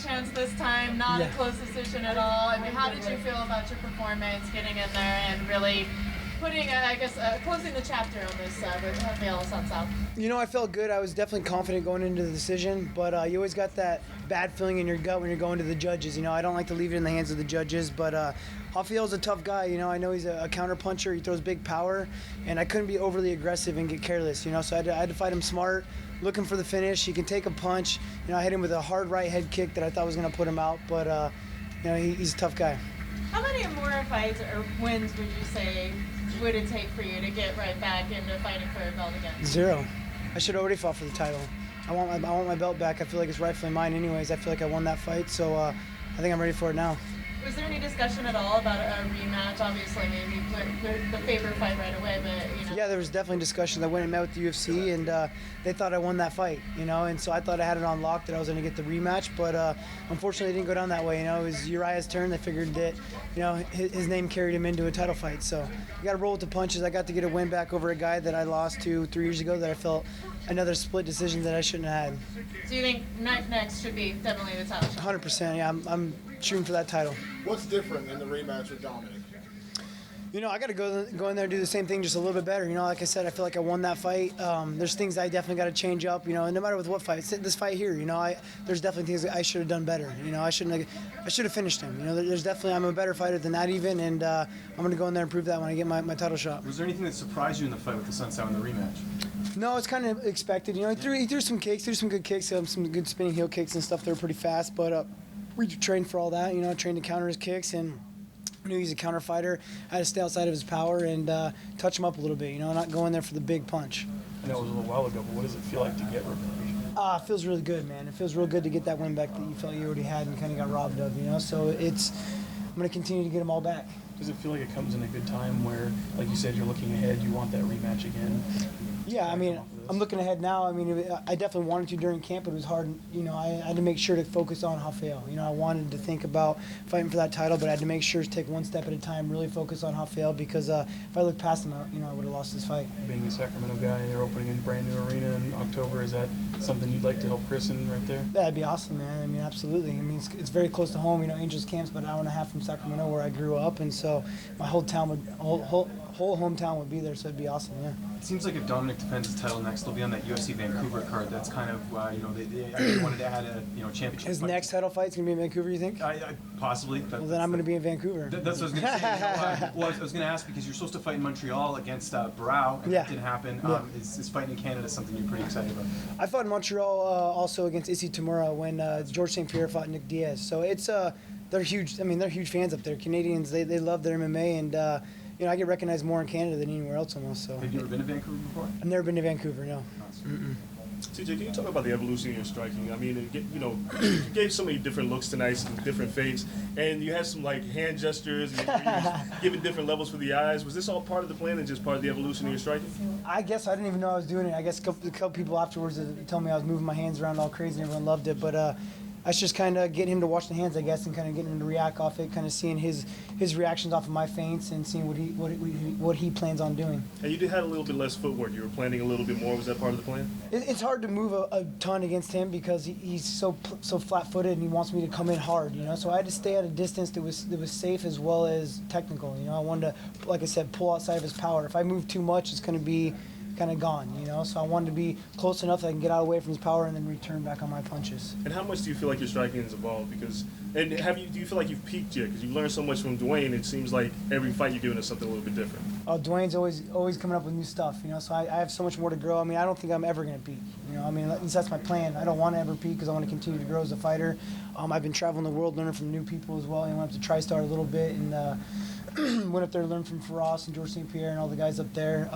chance this time, not a close decision at all. I mean, how did you feel about your performance, getting in there and really putting, closing the chapter on this with Rafael South? I felt good. I was definitely confident going into the decision, but you always got that bad feeling in your gut when you're going to the judges. I don't like to leave it in the hands of the judges, but Rafael's a tough guy. I know he's a counter puncher. He throws big power, and I couldn't be overly aggressive and get careless. So I had to fight him smart, looking for the finish. He can take a punch. I hit him with a hard right head kick that I thought was going to put him out, but he's a tough guy. How many more fights or wins would you say would it take for you to get right back into fighting for a belt again? 0. I should have already fought for the title. I want my belt back. I feel like it's rightfully mine anyways. I feel like I won that fight, so I think I'm ready for it now. Was there any discussion at all about a rematch? Obviously, maybe put the favorite fight right away, but Yeah, there was definitely discussion. I went and met with the UFC, and they thought I won that fight, and so I thought I had it on lock that I was going to get the rematch, but unfortunately it didn't go down that way. It was Uriah's turn. They figured that, his name carried him into a title fight, so you got to roll with the punches. I got to get a win back over a guy that I lost to 3 years ago that I felt another split decision that I shouldn't have had. So you think next should be definitely the title shot? 100%, yeah. I'm shooting for that title. What's different in the rematch with Dominic? I got to go in there and do the same thing just a little bit better. Like I said, I feel like I won that fight. There's things I definitely got to change up, and no matter with what fight. This fight here, there's definitely things that I should have done better. I should have finished him. There's definitely, I'm a better fighter than that even, and I'm going to go in there and prove that when I get my title shot. Was there anything that surprised you in the fight with the Sunset in the rematch? No, it's kind of expected. He threw some kicks, threw some good kicks, some good spinning heel kicks and stuff. They were pretty fast, but we trained for all that. Trained to counter his kicks and knew he's a counter fighter. I had to stay outside of his power and touch him up a little bit, not go in there for the big punch. I know it was a little while ago, but what does it feel like to get revenge? It feels really good, man. It feels real good to get that win back that you felt you already had and kind of got robbed of, So I'm going to continue to get them all back. Does it feel like it comes in a good time where, like you said, you're looking ahead, you want that rematch again? Yeah, I'm looking ahead now. I definitely wanted to during camp, but it was hard. I had to make sure to focus on Rafael. I wanted to think about fighting for that title, but I had to make sure to take one step at a time, really focus on Rafael, because if I looked past him, I would have lost this fight. Being a Sacramento guy, they're opening a brand new arena in October. Is that something you'd like to help christen right there? That'd be awesome, man. Absolutely. It's very close to home. Angels Camp's about an hour and a half from Sacramento, where I grew up, and so my whole hometown would be there. So it'd be awesome. Yeah. It seems like if Dominic defends his title next, they'll be on that UFC Vancouver card. That's kind of they wanted to add a championship. His fight. Next title fight's gonna be in Vancouver, you think? Possibly. Well, then I'm gonna be in Vancouver. That's what I was gonna say. I was gonna ask because you're supposed to fight in Montreal against Barao, and that didn't happen. Is fighting in Canada something you're pretty excited about? I fought in Montreal also against Issy Tamura when George St. Pierre fought Nick Diaz. So it's they're huge. They're huge fans up there. Canadians, they love their MMA, and I get recognized more in Canada than anywhere else almost. So. Have you ever been to Vancouver before? I've never been to Vancouver, no. TJ, can you talk about the evolution of your striking? You gave so many different looks tonight, some different feints, and you had some hand gestures, and you was giving different levels for the eyes. Was this all part of the plan and just part of the evolution of your striking? I guess I didn't even know I was doing it. I guess a couple people afterwards told me I was moving my hands around all crazy, and everyone loved it, but that's just kind of getting him to watch the hands, I guess, and kind of getting him to react off it, kind of seeing his reactions off of my feints and seeing what he plans on doing. And you had a little bit less footwork. You were planning a little bit more. Was that part of the plan? It's hard to move a ton against him because he's so flat-footed and he wants me to come in hard. So I had to stay at a distance that was safe as well as technical. I wanted to, like I said, pull outside of his power. If I move too much, it's going to be kind of gone, So I wanted to be close enough that I can get out away from his power and then return back on my punches. And how much do you feel like your striking has evolved? Do you feel like you've peaked yet? Because you've learned so much from Dwayne. It seems like every fight you're doing is something a little bit different. Oh, Dwayne's always coming up with new stuff, So I have so much more to grow. I don't think I'm ever going to peak. At least that's my plan. I don't want to ever peak because I want to continue to grow as a fighter. I've been traveling the world, learning from new people as well. I went up to TriStar a little bit and went up there and learned from Faraz and George St. Pierre and all the guys up there.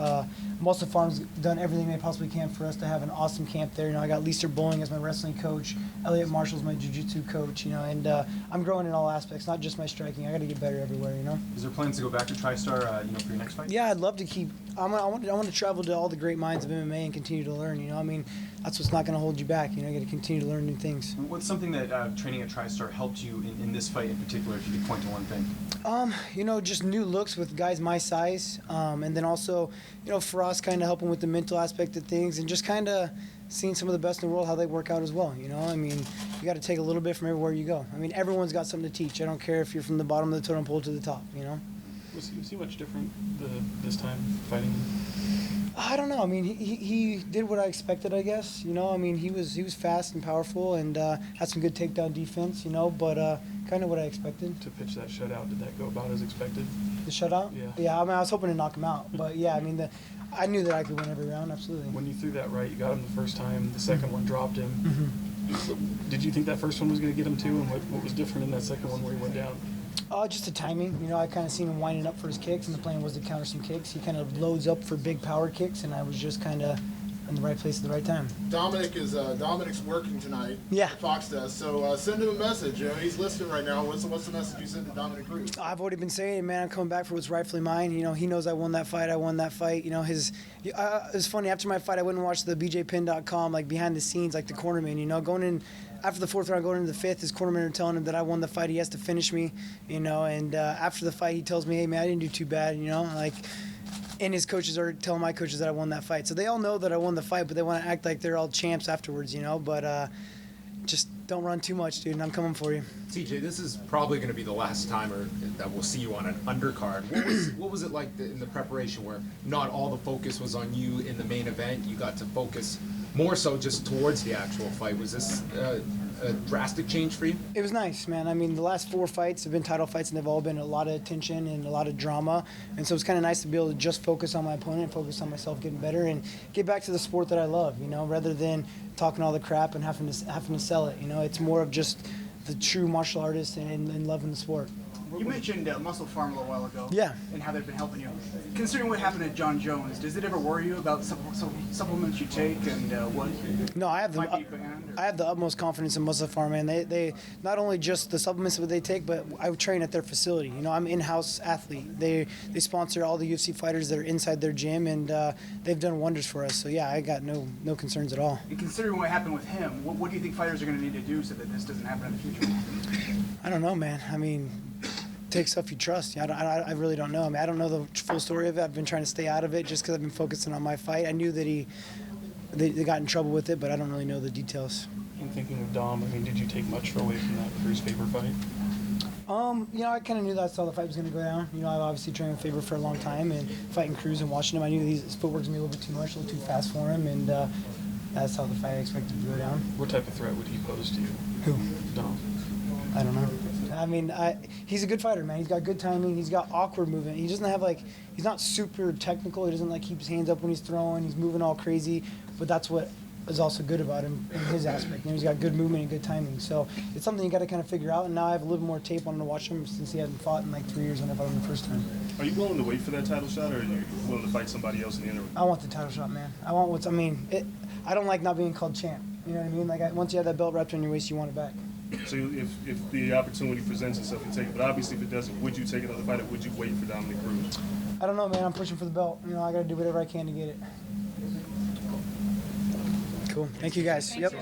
Muscle Farm's done everything they possibly can for us to have an awesome camp there. I got Leister Bowling as my wrestling coach. Elliot Marshall's my jiu-jitsu coach. And I'm growing in all aspects, not just my striking. I got to get better everywhere. Is there plans to go back to TriStar, for your next fight? Yeah, I'd love to keep. I want to travel to all the great minds of MMA and continue to learn. That's what's not going to hold you back. You got to continue to learn new things. What's something that training at TriStar helped you in this fight in particular, if you could point to one thing? Just new looks with guys my size, and then also, Faraz kind of helping with the mental aspect of things, and just kind of seen some of the best in the world, how they work out as well, you know? I mean, you got to take a little bit from everywhere you go. I mean, everyone's got something to teach. I don't care if you're from the bottom of the totem pole to the top, you know? Was he much different this time fighting? I don't know. I mean, he did what I expected, I guess. You know, I mean, he was fast and powerful and had some good takedown defense, you know, but kind of what I expected. To pitch that shutout, did that go about as expected? The shutout? Yeah. Yeah, I mean, I was hoping to knock him out. But, yeah, I mean, I knew that I could win every round, absolutely. When you threw that right, you got him the first time, the second one dropped him. Mm-hmm. Did you think that first one was going to get him too, and what was different in that second one where he went down? Just the timing. You know, I kind of seen him winding up for his kicks, and the plan was to counter some kicks. He kind of loads up for big power kicks, and I was just kind of in the right place at the right time. Dominic's working tonight. Yeah. Fox does. So send him a message. You know, he's listening right now. What's the message you send to Dominic Cruz? I've already been saying, man, I'm coming back for what's rightfully mine. You know, he knows I won that fight. I won that fight. You know, it's funny. After my fight, I went and watched the BJPin.com, like behind the scenes, like the cornerman. You know, going in. After the fourth round, going into the fifth, his cornermen are telling him that I won the fight. He has to finish me, you know. And after the fight, he tells me, "Hey, man, I didn't do too bad," you know. Like, and his coaches are telling my coaches that I won that fight. So they all know that I won the fight, but they want to act like they're all champs afterwards, you know. But just don't run too much, dude. And I'm coming for you. TJ, this is probably going to be the last time that we'll see you on an undercard. What was it like in the preparation where not all the focus was on you in the main event? You got to focus more so just towards the actual fight. Was this a drastic change for you? It was nice, man. I mean, the last 4 fights have been title fights, and they've all been a lot of attention and a lot of drama. And so it's kind of nice to be able to just focus on my opponent, focus on myself getting better, and get back to the sport that I love, you know, rather than talking all the crap and having to sell it. You know, it's more of just the true martial artist and loving the sport. You mentioned Muscle Farm a little while ago. Yeah. And how they've been helping you. Considering what happened to John Jones, does it ever worry you about supplements you take and what? No, I have might be banned, I have the utmost confidence in Muscle Farm, man. They not only just the supplements that they take, but I train at their facility. You know, I'm an in-house athlete. They sponsor all the UFC fighters that are inside their gym, and they've done wonders for us. So yeah, I got no concerns at all. And considering what happened with him, what do you think fighters are going to need to do so that this doesn't happen in the future? I don't know, man. I mean, take stuff you trust. I really don't know. I mean, I don't know the full story of it. I've been trying to stay out of it just because I've been focusing on my fight. I knew that they got in trouble with it, but I don't really know the details. In thinking of Dom, I mean, did you take much away from that for his Faber fight? You know, I kind of knew that's how the fight was going to go down. You know, I've obviously trained with Faber for a long time, and fighting Cruz and watching him, I knew his footwork's going to be a little bit too much, a little too fast for him, and that's how the fight I expected to go down. What type of threat would he pose to you? Who? Dom. I don't know. I mean, he's a good fighter, man. He's got good timing. He's got awkward movement. He doesn't have, like, he's not super technical. He doesn't, like, keep his hands up when he's throwing. He's moving all crazy. But that's what is also good about him in his aspect. You know, he's got good movement and good timing. So it's something you got to kind of figure out. And now I have a little more tape on him to watch him since he hasn't fought in, like, 3 years when I fought him the first time. Are you willing to wait for that title shot, or are you willing to fight somebody else in the interim? I want the title shot, man. I don't like not being called champ. You know what I mean? Like, once you have that belt wrapped on your waist, you want it back. So if the opportunity presents itself, you take it. But obviously, if it doesn't, would you take another fight, or would you wait for Dominic Cruz? I don't know, man. I'm pushing for the belt. You know, I got to do whatever I can to get it. Cool. Thank you, guys. Yep.